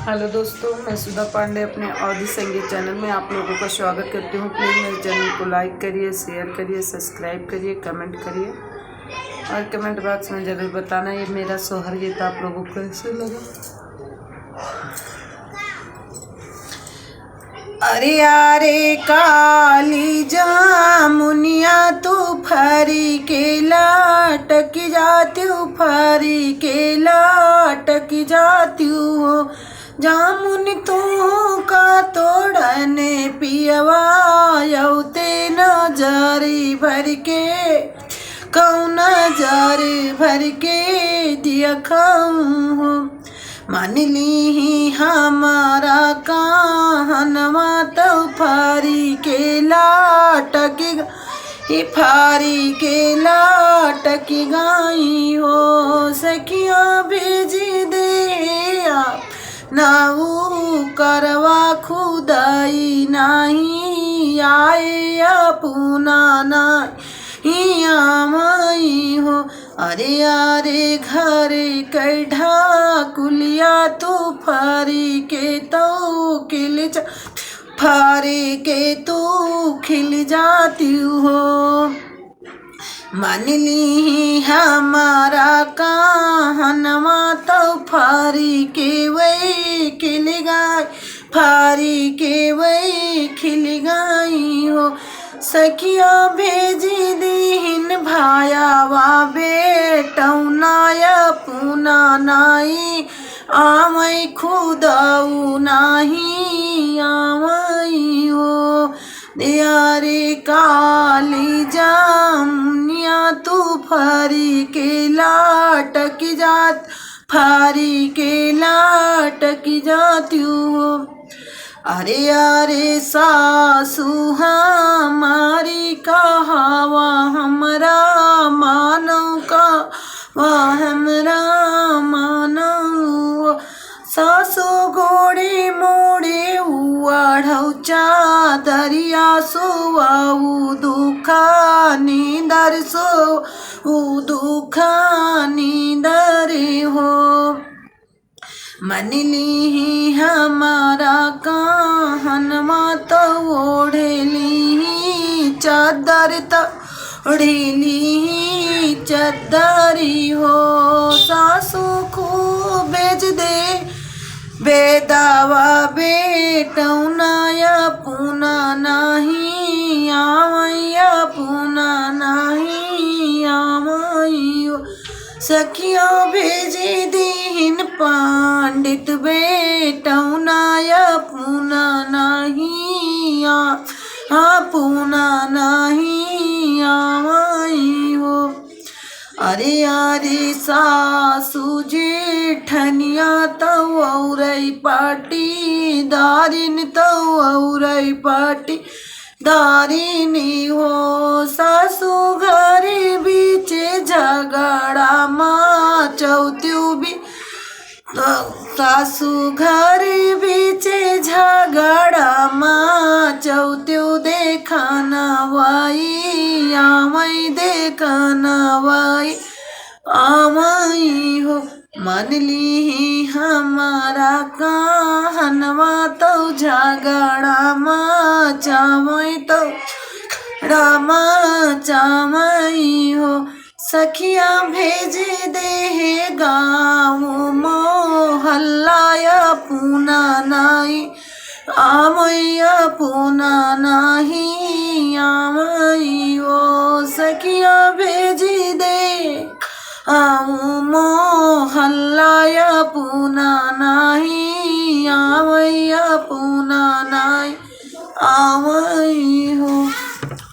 Hello दोस्तों, मैं सुधा पांडे अपने अवधि संगीत चैनल में आप लोगों का स्वागत करती हूँ। प्लीज़ मेरे चैनल को लाइक करिए, शेयर करिए, सब्सक्राइब करिए, कमेंट करिए और कमेंट बॉक्स में ज़रूर बताना ये मेरा सोहर गीत आप लोगों को कैसे लगा। अरे यारे काली जामुनिया तू फरी के लाटक जाती हूँ, फरी के लाटक जाती हूँ। जामुन तू का तोड़ने पियवा यौते नजरी भर के कौन नजरी भर के दिया खाऊँ। मान ली हमारा कहनवा तो फारी के लाटकी फारी के लाटकी गाई हो सखिया भेज दे नाऊ करवा खुदाई नहीं आए अपना नहीं आमाई हो। अरे यारे घर कैढा कुलिया तू फारी के तो खिल फारी के तू खिल जाती हो। मान ली हमारा कहनवा तो फारी के वही खिल गई, फारी के वही खिल गई हो। सखिया भेज दीन भायावा बेटौनाया पुना नाई आमई खुदाऊ नाही आमई हो। यारे काली जामुनिया तू फारी के लाटक जात, फारी के लाटक जाती हो। अरे यारे सासू हमारी कहावा हमरा मानो का वह हमरा मानो। सासू गोड़ी मोड़े उड़ौ चादरिया सोवाऊ दुखा नींदर सो दुखा नींदर हो। मन ली हमारा कहनवा तो ओढ़ली चादर तो ओढ़ली चादरी हो। सासू खूब बेच दे बेदावा बेटौनाया पुना नहीं आवैया पुना नहीं आवई हो। सखिया भेजी दीन पंडित बेटौनाया पुना नहीं पुना नहीं आवई हो। अरे यारे सासू जेठनिया तो औरई पाटी दारिन तो औरई पाटी दारिनी हो। सासू घर बीचे झगड़ा माँ चौत्यू भी सासू घर बीचे झगड़ा माँ चौत्यू देखना वाई आमई देखना वाई आमई हो। मान ली हमारा कहनवा तो झगड़ा माँ चामई तो रामा चामई हो। सखिया भेज दे गाँव मोहल्लाया पुना नाई आमैया पुना नहीं आमई हो। सखिया भेज दे मोहल्लाया पुना